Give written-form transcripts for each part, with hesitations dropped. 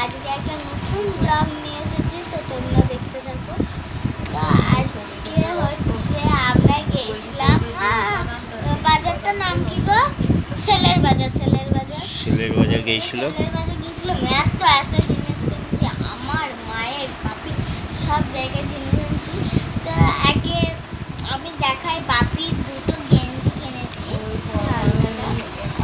আজকে একটা নতুন ব্লগ নিয়ে এসেছি, তো তোমরা দেখতে থাকো। তো আজকে হচ্ছে আমরা গেছিলাম বাজারটার নাম কি গো? সেলের বাজার গিয়েছিলাম। এত জিনিস কিনেছি, আমার মায়ের বাপি সব জায়গায় জিনিস কিনেছি। তো আগে আমি দেখাই, বাপি দুটো গেঞ্জি কিনেছি।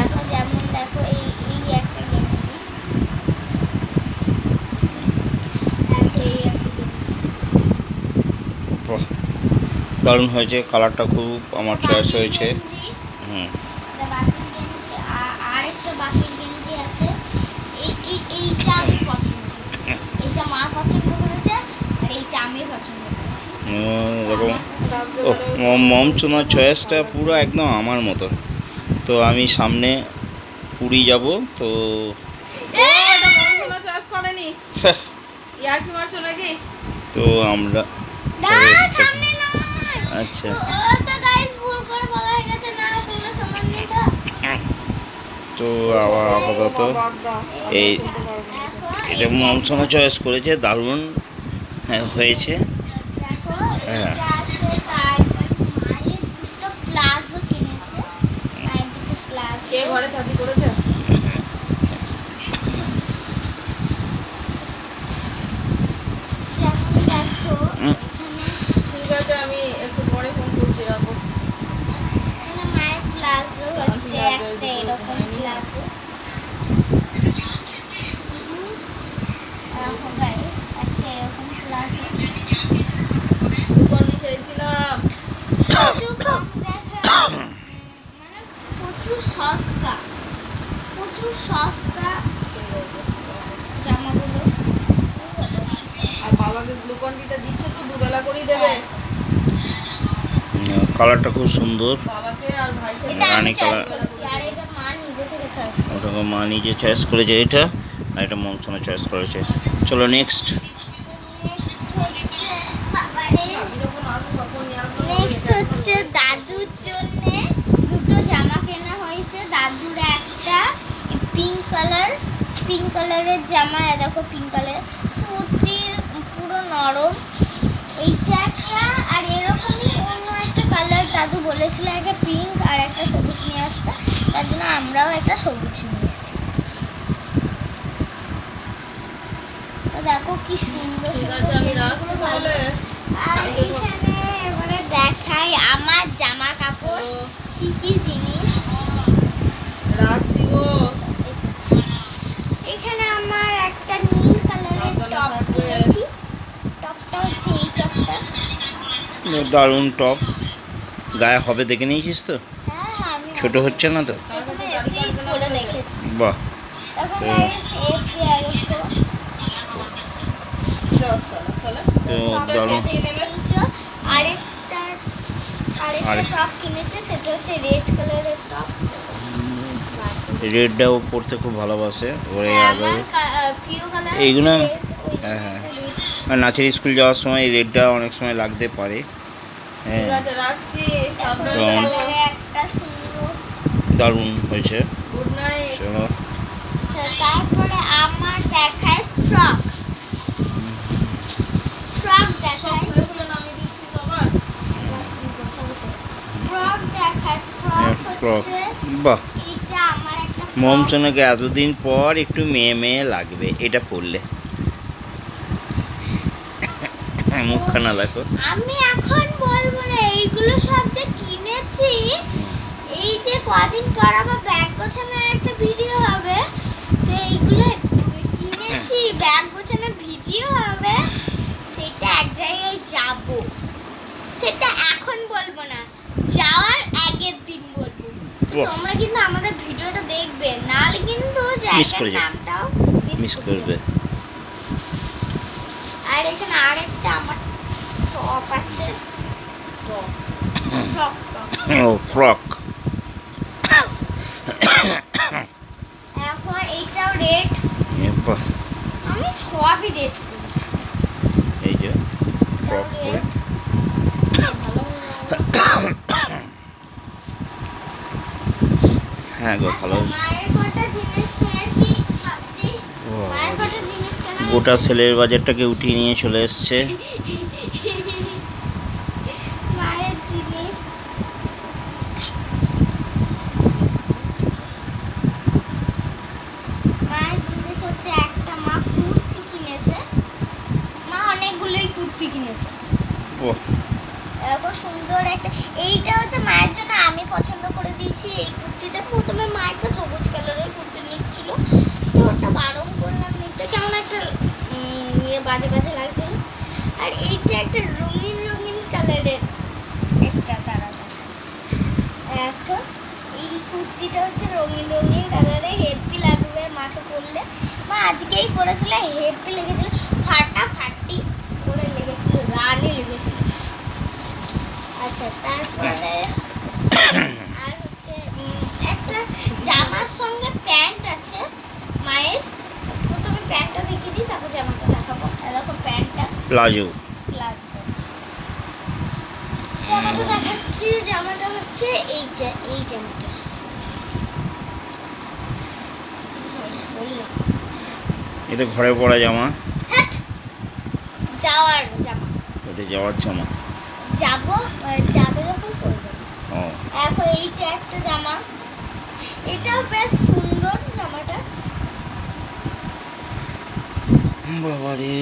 এখন যেমন দেখো এই একটা গেঞ্জি, দারুণ হয়েছে, কালারটা খুব আমার চয়েস হয়েছে। আরেকটা বাপির গেঞ্জি আছে, এইটা আমি পছন্দ করেছি, এইটা মা পছন্দ করেছে, আর এইটা আমি পছন্দ করেছি। মমচুনার চয়েসটা পুরো একদম আমার মতো। তো আমি সামনে পুরী যাব, তো তো আমরা আচ্ছা তো আপাতত এটা মমচুনা চয়েস করেছে, দারুণ হয়েছে। হ্যাঁ, ঘরে চাকরি করেছে। ঠিক আছে, আমি একটু পরে ফোন করছি, রাখো। মায়ের প্লাজো হচ্ছে একটা এরকম প্লাজো। দেখো গাইস, একটা এরকম প্লাজো কোন খেয়েছিলাম, মানে প্রচুর সস্তা জামাগুলো। আর বাবাকে গ্লুকন ডিটা দিচ্ছ তো দুবেলা করেই দেবে। কালারটা খুব সুন্দর, বাবাকে আর ভাইকে রানী কালার। আর এটা মা নিজে থেকে চয়েস করেছে, ওটা মা নিজে চয়েস করেছে এটা, আর এটা মমচুনা চয়েস করেছে। চলো নেক্সট হচ্ছে দাদুর জন্য দুটো জামা কেনা হয়েছে। দাদুর একটা পিঙ্ক কালারের জামা, দেখো পিঙ্ক কালার, সুতির পুরো নরম। এইটা একটা, আর এরকমই অন্য একটা কালার দাদু বলেছিল, একটা পিঙ্ক আর একটা সবুজ নিয়ে আসতে, তার জন্য আমরাও একটা সবুজ নিয়ে এসেছি। তো দেখো কি সুন্দর আর এইখানে এবারে দেখাই আমার জামা কাপড় কি কি জিনিস রাখছি গো। এখানে আমার একটা নীল কালারের টপ কিনেছি। টপটা হচ্ছে এই টপটা, দারুণ টপ, গায়ে হবে দেখে নিয়েছিস তো? হ্যাঁ আমি ছোট হচ্ছে না তো? প্রথমে এসেই পরে দেখেছি। বাহ, এখন গাইস তো দারুণ। আরেকটা টপ কিনেছে, সেটা হচ্ছে রেড কালারের টপ। রেডটাও পরতে খুব ভালোবাসে ওরে। এইগুলো হ্যাঁ, আর নাচের স্কুল যাওয়ার সময় এই রেডটা অনেক সময় লাগতে পারে। হ্যাঁ, দারুণ হয়েছে। চলো তারপরে আমার দেখায় ফ্রক দেখায়, বাহ, এটা আমার একটা মমচুনাকে এতদিন পর একটু মেয়ে লাগবে এটা পরলে। মুখখানা দেখো। আমি এখন বলবো না, এইগুলো সব যে কিনেছি, এই যে কদিন পর আবার ব্যাগ গোছানোর একটা ভিডিও হবে, তো এইগুলো কিনেছি, ব্যাগ গোছানোর ভিডিও হবে, সেটা এক জায়গায় যাব, সেটা এখন বলবো না, যাওয়ার আগের দিন বলবো। তো তোমরা কিন্তু আমাদের ভিডিওটা দেখবে, নাহলে কিন্তু জায়গার নামটাও মিস করবে। আর এখানে আরেকটা আমার টপ আছে, ফ্রক। এখন এইটাও রেড, আমি সবই রেড করি। এই যে ফ্রক পরে হ্যাঁ গো, ভালো। মায়ের কটা জিনিস কিনেছি, মায়ের কটা জিনিস গোটা সেলের বাজারটাকে উঠিয়ে নিয়ে চলে এসছে। মায়ের জিনিস হচ্ছে একটা মা কুর্তি কিনেছে, মা অনেকগুলোই কুর্তি কিনেছে। এরকম সুন্দর একটা, এইটা হচ্ছে মায়ের জন্য আমি পছন্দ করে দিয়েছি। এই কুর্তিটা প্রথমে মা একটা সবুজ কালারের কুর্তি নিচ্ছিল, তো ওটা বারণ করলাম নিতে, কেমন একটা বাজে বাজে লাগছিল। আর এইটা একটা রঙিন রঙিন কালারের একটা, তারা এখন এই কুর্তিটা হচ্ছে রঙিন রঙিন কালারে, হেভি লাগবে মাকে পরলে। মা আজকেই পরেছিল, হেভি লেগেছিল, ফাটাফাটি করে লেগেছিল, রানে লেগেছিল। আচ্ছা, তারপরে আর হচ্ছে একটা জামার সঙ্গে প্যান্ট আছে মায়ের। প্রথমে প্যান্টটা দেখিয়ে দিই, তারপর জামাটা দেখাবো। এরকম প্যান্টটা প্লাজো প্লাজো জামাটা দেখাচ্ছি। জামাটা হচ্ছে এইটা, এই জামাটা এটা ঘরে পরা জামা, যাওয়ার জামা, এটা যাওয়ার জামা, যাবে যখন পরবে। এখন এইটা একটা জামা, এটাও বেশ সুন্দর জামাটা। বাবারে,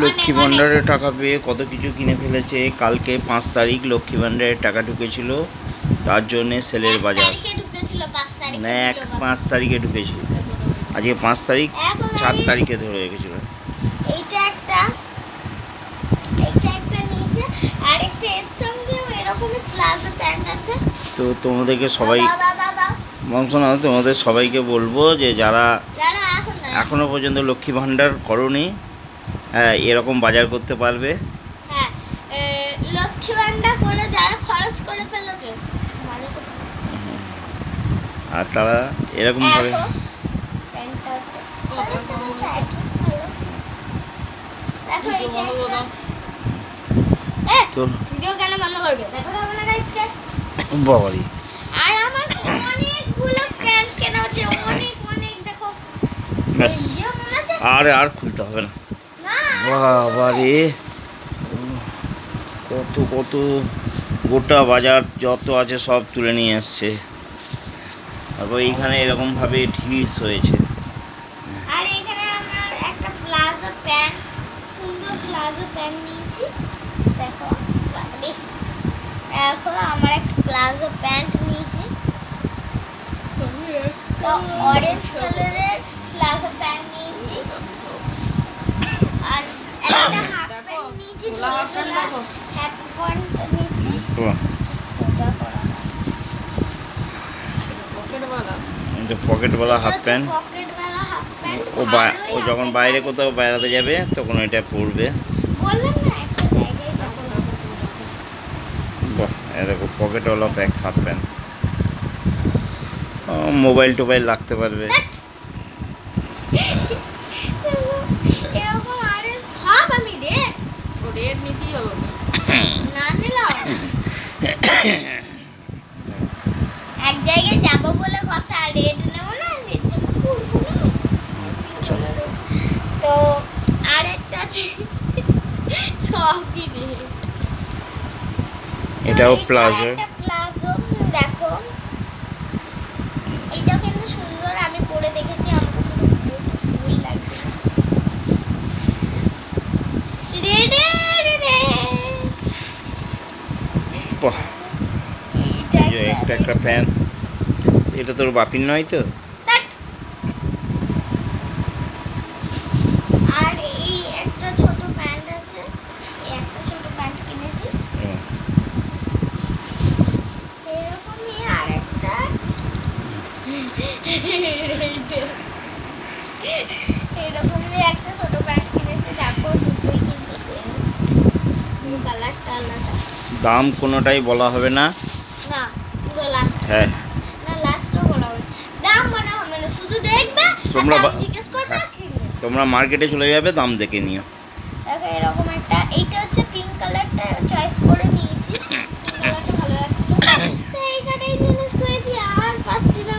লক্ষ্মী ভাণ্ডারের টাকা পেয়ে কত কিছু কিনে ফেলেছে। কালকে 5 তারিখ লক্ষ্মী ভাণ্ডারের টাকা ঢুকেছিল, তার জন্যে সেলের বাজার। না, 5 তারিখে ঢুকেছিল, আজকে 5 তারিখ, 4 তারিখে ধরে রেখেছিল। এইটা একটা নিচে, আর একটা এর সঙ্গে এরকমই প্লাজো প্যান্ট আছে। তো তোমাদেরকে সবাই শোনো, তোমাদের সবাইকে বলবো যে যারা এখনো পর্যন্ত লক্ষ্মী ভাণ্ডার করনি, হ্যাঁ, এরকম বাজার করতে পারবে। হ্যাঁ, লক্ষ্মী ভাণ্ডার করে যারা খরচ করে ফেলেছে, আর তারা এরকম ভাবে প্যান্টটা হচ্ছে দেখো, এইটা তো ভিডিও কেন বন্ধ করবে? দেখো না গাইসকে, বাবারি। আর আমার অনেকগুলো প্যান্ট কেনা হচ্ছে, অনেক দেখো। ব্যাস, ভিডিও মনে আছে? আর খুলতে হবে না। না, বাবারে, কত গোটা বাজার যত আছে সব তুলে নিয়ে আসছে। তারপর এইখানে এরকমভাবে ঢিস হয়েছে। আর এখানে আমার একটা প্লাজো প্যান্ট, সুন্দর প্লাজো প্যান্ট নিয়েছি। দেখো, এখন আমার একটা প্লাজো প্যান্ট নিয়েছি, তো অরেঞ্জ কালারের প্লাজো প্যান্ট নিয়েছি। আর একটা হাফ প্যান্ট নিয়েছি, ঝোলা হাফ প্যান্ট নিয়েছি, সোজা করা পকেটওয়ালা হাফ প্যান্ট। পকেটওয়ালা হাফ প্যান্ট। ও যখন বাইরে কোথাও বেড়াতে যাবে তখন এটা পরবে। বললাম না, একটা জায়গায় যাব। বাহ, এরকম পকেটওয়ালা হাফ প্যান্ট, মোবাইল টোবাইল রাখতে পারবে। এরকম আরে সব আমি রেড নিতেই হবে না নিলাম। এক জায়গায় যাব বলে কথা, রেড নেব না, রেড জন্য পরবো না। তো আর একটা আছে, সবই রেড। এটাও প্লাজো। প্লাজো দেখো, এটাও কিন্তু সুন্দর, আমি পরে দেখেছি, আমাকে পুরো বিউটিফুল লাগছে। বাহ, একটা প্যান্ট। এটা তোর বাপির নয় তো? আর এই একটা ছোট প্যান্ট আছে, এই একটা ছোট প্যান্ট কিনেছি। এরকমই আর একটা, এরকমই একটা ছোট প্যান্ট কিনেছি। দেখো, দুটোই কিন্তু সেম, কালারটা আলাদা। দাম কোনোটাই বলা হবে না, না পুরো লাস্ট, হ্যাঁ না লাস্টও বলা হবে, দাম বলা হবে না, শুধু দেখবে, তোমরা জিজ্ঞেস করবে, কিনবে। তোমরা মার্কেটে চলে যাবে, দাম দেখে নিও। দেখো এরকম একটা, এইটা হচ্ছে পিঙ্ক কালারটা চয়েস করে নিয়েছি, কালারটা ভালো লাগছিল, তো এইখানেই জিনিস করেছি। আর পাচ্ছি না।